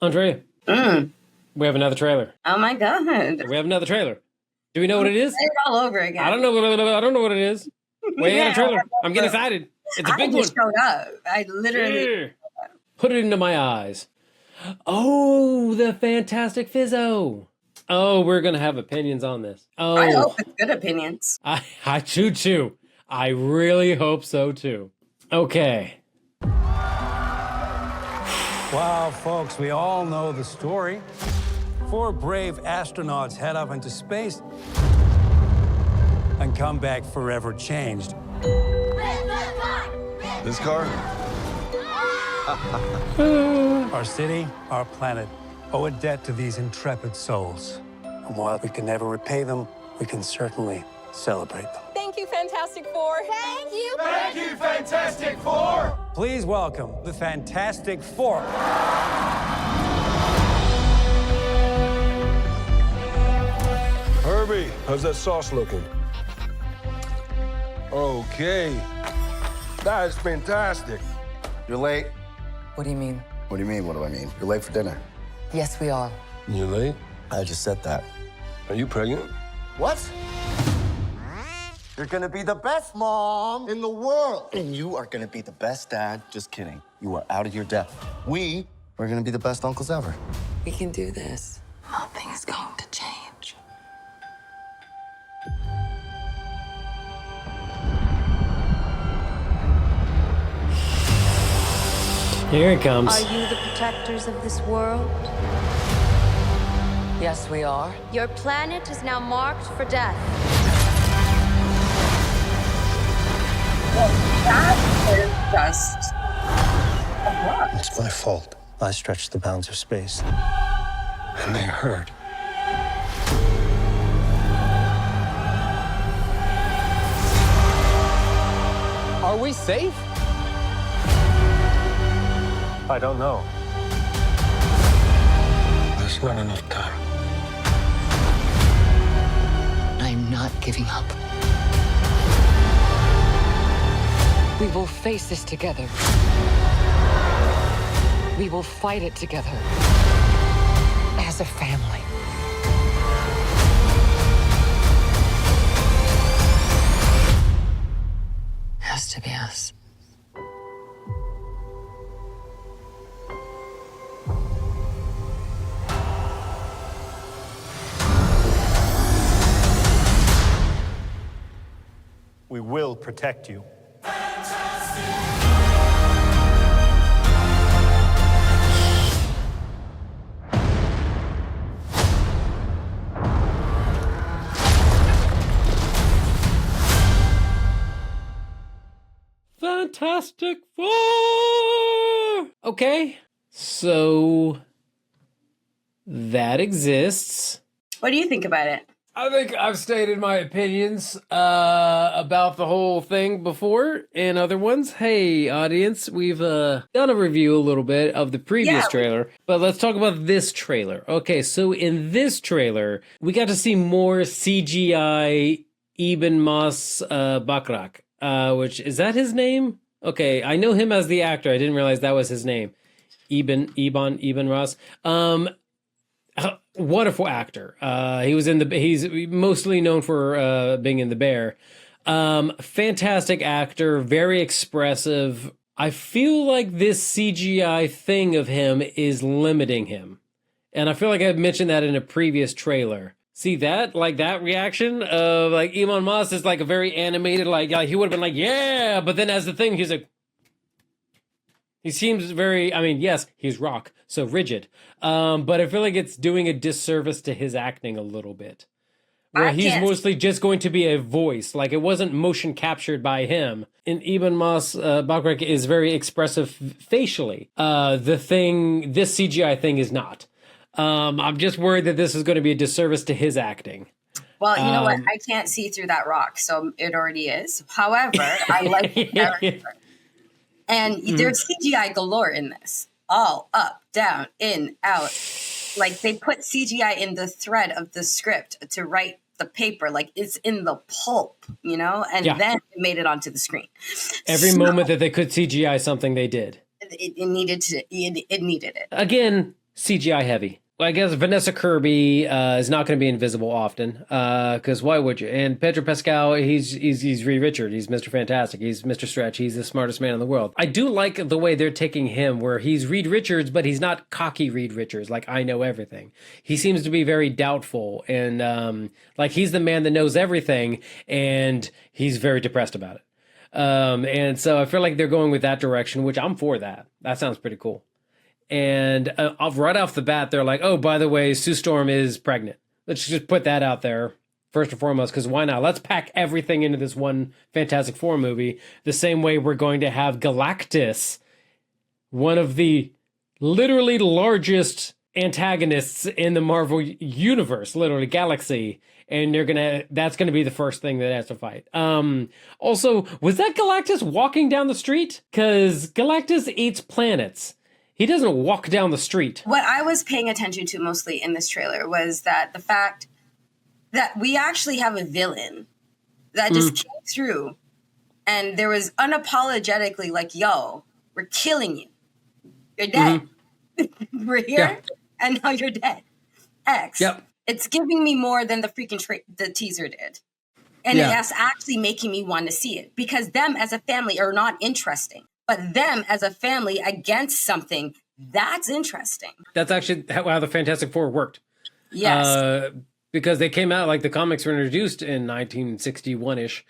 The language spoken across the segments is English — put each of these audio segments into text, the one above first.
Andrea, Mm. we have another trailer. Oh my god. We have another trailer. Do we know what it is? Say it all over again. I don't know. I don't know what it is. We got a trailer. I'm getting excited. It's a big I just one. showed up. I literally. Yeah. Put it into my eyes. Oh, the Fantastic Fizzo. Oh, we're gonna have opinions on this. Oh, I hope it's good opinions. I choo choo. I really hope so too. Okay. Wow, folks, we all know the story. 4 brave astronauts head off into space and come back forever changed. This car? Our city, our planet, owe a debt to these intrepid souls. And while we can never repay them, we can certainly celebrate them. Thank you, Fantastic Four. Thank you. Thank you, Fantastic Four! Please welcome the Fantastic Four. Herbie, how's that sauce looking? Okay. That is fantastic. You're late. What do you mean? What do you mean, what do I mean? You're late for dinner. Yes, we are. You late? I just said that. Are you pregnant? What? You're gonna be the best mom in the world. And you are gonna be the best dad. Just kidding. You are out of your depth. We are gonna be the best uncles ever. We can do this. Nothing's going to change. Here it comes. Are you the protectors of this world? Yes, we are. Your planet is now marked for death. That is just a lot. It's my fault. I stretched the bounds of space. And they hurt. Are we safe? I don't know. There's not enough time. I'm not giving up. We will face this together. We will fight it together. As a family. Has to be us. We will protect you. Fantastic Four! Okay, so that exists. What do you think about it? I think I've stated my opinions about the whole thing before in other ones. Hey, audience, we've done a review a little bit of the previous trailer, but let's talk about this trailer. Okay, so in this trailer, we got to see more CGI Eben Moss Bachrach, which, is that his name? Okay, I know him as the actor. I didn't realize that was his name. Eben Ross. Wonderful actor. He's mostly known for being in The Bear. Fantastic actor, very expressive. I feel like this CGI thing of him is limiting him. And I feel like I've mentioned that in a previous trailer. See that? Like that reaction of like Eben Moss is like a very animated, like he would have been like, yeah, but then as the thing, he's like, he seems very, I mean, yes, he's rock, so rigid. But I feel like it's doing a disservice to his acting a little bit. Where he's mostly just going to be a voice. Like, it wasn't motion captured by him. And Eben Moss Bachrach is very expressive facially. This CGI thing is not. I'm just worried that this is going to be a disservice to his acting. Well, you know what? I can't see through that rock, so it already is. However, I like the character. And there's CGI galore in this. All up, down, in, out. Like, they put CGI in the thread of the script to write the paper. Like, it's in the pulp, you know? And then it made it onto the screen. Every moment that they could CGI something, they did. It needed it. Again, CGI heavy. Well, I guess Vanessa Kirby is not going to be invisible often, because why would you? And Pedro Pascal, he's Reed Richards. He's Mr. Fantastic. He's Mr. Stretch. He's the smartest man in the world. I do like the way they're taking him, where he's Reed Richards, but he's not cocky Reed Richards, like I know everything. He seems to be very doubtful, and like he's the man that knows everything, and he's very depressed about it. And so I feel like they're going with that direction, which I'm for that. That sounds pretty cool. And right off the bat, they're like, oh, by the way, Sue Storm is pregnant. Let's just put that out there first and foremost, because why not? Let's pack everything into this one Fantastic Four movie the same way we're going to have Galactus, one of the literally largest antagonists in the Marvel universe, literally galaxy. And that's gonna be the first thing that has to fight. Also, was that Galactus walking down the street? Because Galactus eats planets. He doesn't walk down the street. What I was paying attention to mostly in this trailer was that the fact that we actually have a villain that just came through and there was unapologetically like, yo, we're killing you. You're dead. We're here and now you're dead. X. Yep. It's giving me more than the freaking the teaser did. And it's actually making me want to see it because them as a family are not interesting. But them as a family against something, that's interesting. That's actually how the Fantastic Four worked. Yes. Because they came out, like the comics were introduced in 1961-ish.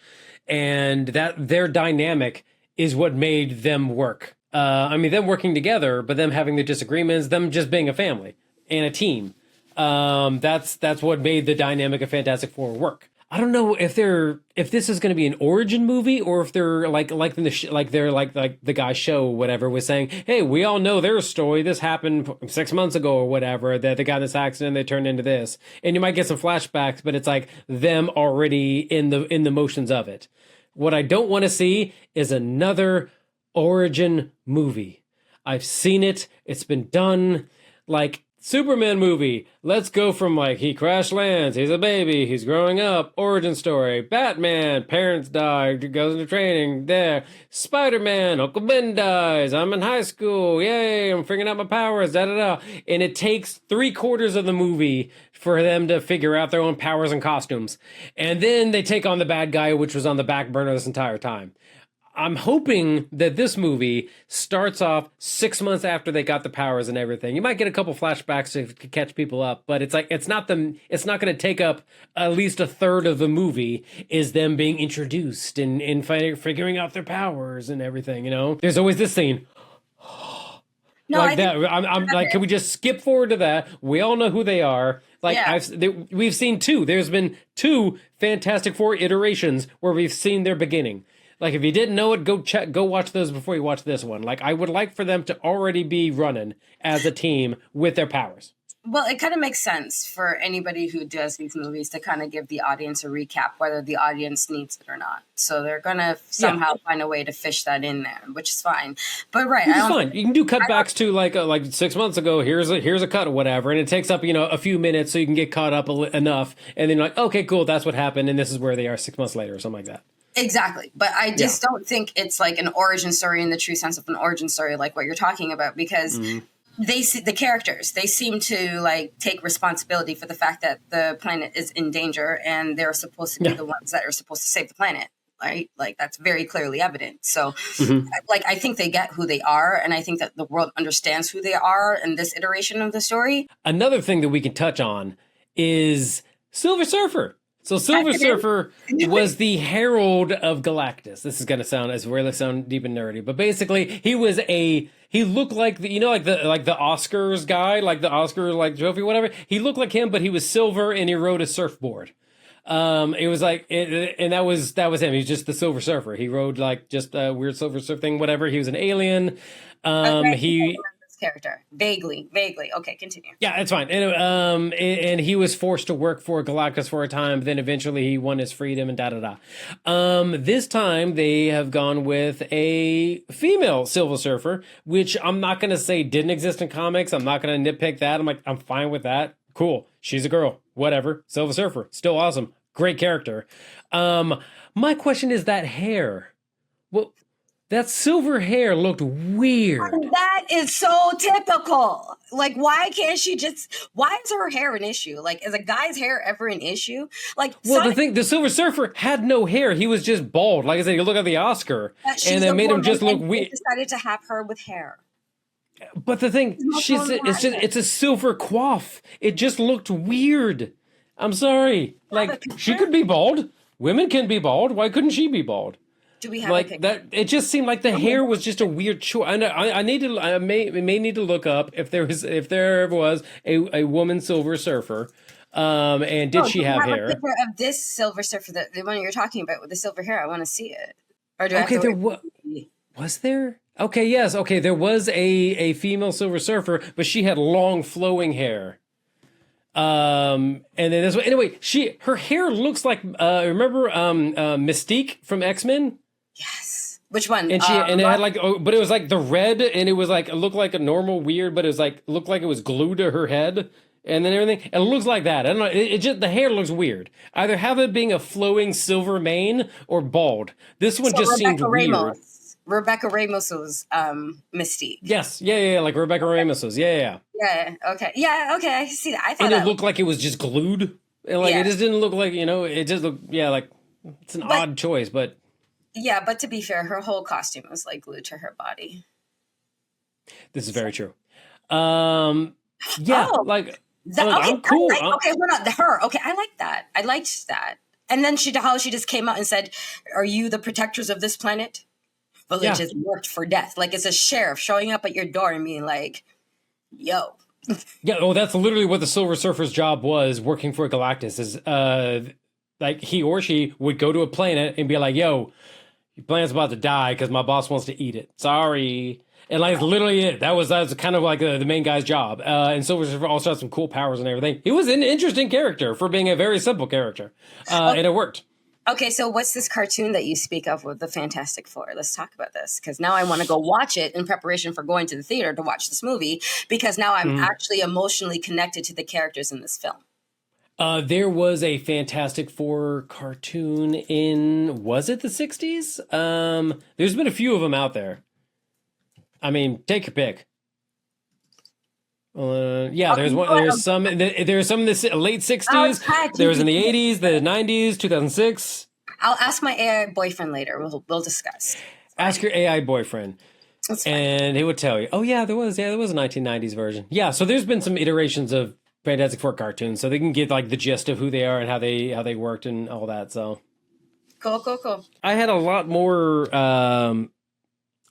And that their dynamic is what made them work. I mean, them working together, but them having the disagreements, them just being a family and a team. That's what made the dynamic of Fantastic Four work. I don't know if this is going to be an origin movie or if they're like the guy show whatever was saying, hey, we all know their story. This happened 6 months ago or whatever. That they got in this accident, they turned into this, and you might get some flashbacks, but it's like them already in the motions of it. What I don't want to see is another origin movie. I've seen it. It's been done. Like Superman movie. Let's go from like he crash lands, he's a baby, he's growing up, origin story. Batman, parents die, goes into training, there. Spider-Man, Uncle Ben dies, I'm in high school, yay, I'm figuring out my powers, da da da. And it takes 3/4 of the movie for them to figure out their own powers and costumes. And then they take on the bad guy, which was on the back burner this entire time. I'm hoping that this movie starts off 6 months after they got the powers and everything. You might get a couple flashbacks to catch people up, but it's like it's not going to take up at least 1/3 of the movie is them being introduced and figuring out their powers and everything. You know, there's always this scene. No, like that. I'm like, can we just skip forward to that? We all know who they are. Like we've seen two. There's been 2 Fantastic Four iterations where we've seen their beginning. Like, if you didn't know it, go watch those before you watch this one. Like, I would like for them to already be running as a team with their powers. Well, it kind of makes sense for anybody who does these movies to kind of give the audience a recap, whether the audience needs it or not. So they're going to somehow find a way to fish that in there, which is fine. But it's fine. You can do cutbacks to like 6 months ago. Here's a cut or whatever, and it takes up a few minutes so you can get caught up enough, and then you're like, okay, cool, that's what happened, and this is where they are 6 months later or something like that. Exactly. But I just don't think it's like an origin story in the true sense of an origin story like what you're talking about, because they see the characters, they seem to like take responsibility for the fact that the planet is in danger and they're supposed to be the ones that are supposed to save the planet. Right? Like that's very clearly evident. So like I think they get who they are, and I think that the world understands who they are in this iteration of the story. Another thing that we can touch on is Silver Surfer. So Silver Surfer was the herald of Galactus. This is going to sound deep and nerdy, but basically he looked like the Oscars guy, like the Oscar trophy, whatever. He looked like him, but he was silver and he rode a surfboard. It was like, and that was him. He's just the Silver Surfer. He rode like just a weird Silver Surfer thing, whatever. He was an alien. Character vaguely. Okay, continue. Yeah, it's fine. And he was forced to work for Galactus for a time. But then eventually he won his freedom and da da da. This time they have gone with a female Silver Surfer, which I'm not going to say didn't exist in comics. I'm not going to nitpick that. I'm fine with that. Cool. She's a girl. Whatever. Silver Surfer. Still awesome. Great character. My question is that hair. That silver hair looked weird. That is so typical. Like, why can't she just? Why is her hair an issue? Like, is a guy's hair ever an issue? Like, Well, the Silver Surfer had no hair. He was just bald. Like I said, you look at the Oscar, and it made him just look weird. Decided to have her with hair. But the thing, it's a silver coif. It just looked weird. I'm sorry. Like, she could be bald. Women can be bald. Why couldn't she be bald? Do we have like that? It just seemed like the hair was just a weird choice. I may need to look up if there ever was a woman Silver Surfer, and did she have hair? A picture of this Silver Surfer, the one you're talking about with the silver hair. I want to see it. Or do I Okay, was there? Okay, yes. Okay, there was a female Silver Surfer, but she had long flowing hair. And then this one. Anyway, her hair looks like remember Mystique from X-Men? Yes. Which one? And it had like, but it was like the red, and it was like, it looked like a normal weird, but it was like, looked like it was glued to her head, and then everything. It looks like that. I don't know. It just, the hair looks weird. Either have it being a flowing silver mane or bald. This one just seemed weird. Rebecca Ramos was Mystique. Yes, yeah, like Rebecca Ramos was, yeah. Yeah. Okay. Yeah. Okay. I see that. I thought and it looked like it was just glued. And like it just didn't look like, it just looked, like it's an odd choice, but. Yeah, but to be fair, her whole costume was like glued to her body. This is very true. I'm cool. Okay, hold on. Her. Okay, I like that. I liked that. And then she just came out and said, "Are you the protectors of this planet?" Village is marked for death. Like, it's a sheriff showing up at your door and being like, "Yo." Yeah. That's literally what the Silver Surfer's job was, working for Galactus. Is like he or she would go to a planet and be like, "Yo, your planet's about to die because my boss wants to eat it. Sorry." And like literally it. That was kind of like the main guy's job. And Silver Surfer also had some cool powers and everything. He was an interesting character for being a very simple character, and it worked. Okay, so what's this cartoon that you speak of with the Fantastic Four? Let's talk about this, because now I want to go watch it in preparation for going to the theater to watch this movie, because now I'm actually emotionally connected to the characters in this film. There was a Fantastic Four cartoon in, was it the 60s? There's been a few of them out there. I mean, take your pick. There's one. There's some in the late 60s. There was in the 80s, the 90s, 2006. I'll ask my AI boyfriend later. We'll discuss. Ask your AI boyfriend, and he would tell you. Oh yeah, there was a 1990s version. Yeah, so there's been some iterations of Fantastic Four cartoons, so they can get like the gist of who they are and how they worked and all that. So cool. I had a lot more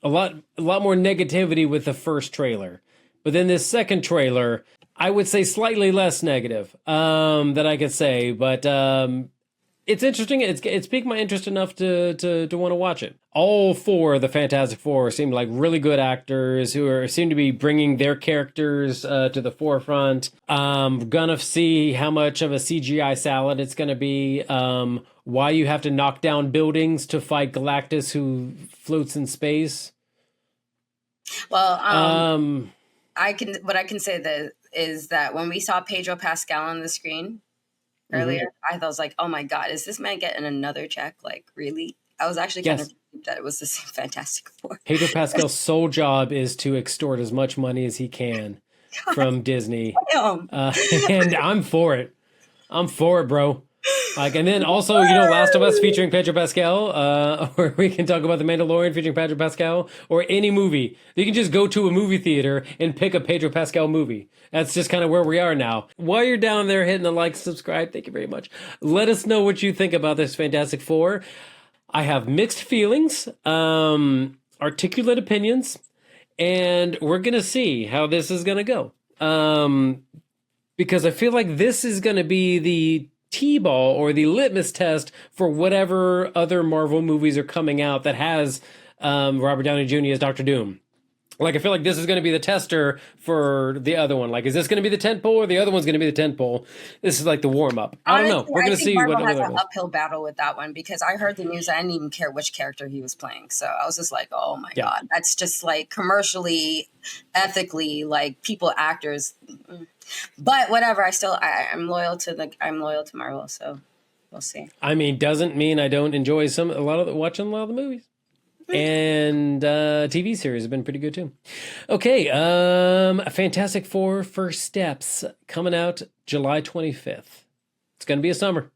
negativity with the first trailer. But then this second trailer, I would say slightly less negative that I could say. But it's interesting. It's piqued my interest enough to want to watch it. All four of the Fantastic Four seem like really good actors who seem to be bringing their characters to the forefront. Gonna see how much of a CGI salad it's going to be. Why you have to knock down buildings to fight Galactus, who floats in space. Well, what I can say is that when we saw Pedro Pascal on the screen earlier, I was like, "Oh my God, is this man getting another check? Like, really?" I was actually kind of that it was the same Fantastic Four. Pedro Pascal's sole job is to extort as much money as he can from Disney, and I'm for it. I'm for it, bro. Like, and then also, Last of Us featuring Pedro Pascal, or we can talk about The Mandalorian featuring Pedro Pascal, or any movie. You can just go to a movie theater and pick a Pedro Pascal movie. That's just kind of where we are now. While you're down there hitting the like, subscribe, thank you very much. Let us know what you think about this Fantastic Four. I have mixed feelings, articulate opinions, and we're going to see how this is going to go. Because I feel like this is going to be the T-ball or the litmus test for whatever other Marvel movies are coming out that has Robert Downey Jr. as Dr. Doom. Like, I feel like this is going to be the tester for the other one. Like, is this going to be the tentpole or the other one's going to be the tentpole? This is like the warm-up. I don't know. We're going to see Marvel has an uphill battle with that one, because I heard the news. I didn't even care which character he was playing. So I was just like, oh my God. That's just like commercially, ethically, like actors. But whatever, I'm loyal to Marvel, so we'll see. I mean, doesn't mean I don't enjoy watching a lot of the movies. And TV series have been pretty good too. Okay, Fantastic Four First Steps coming out July 25th. It's going to be a summer.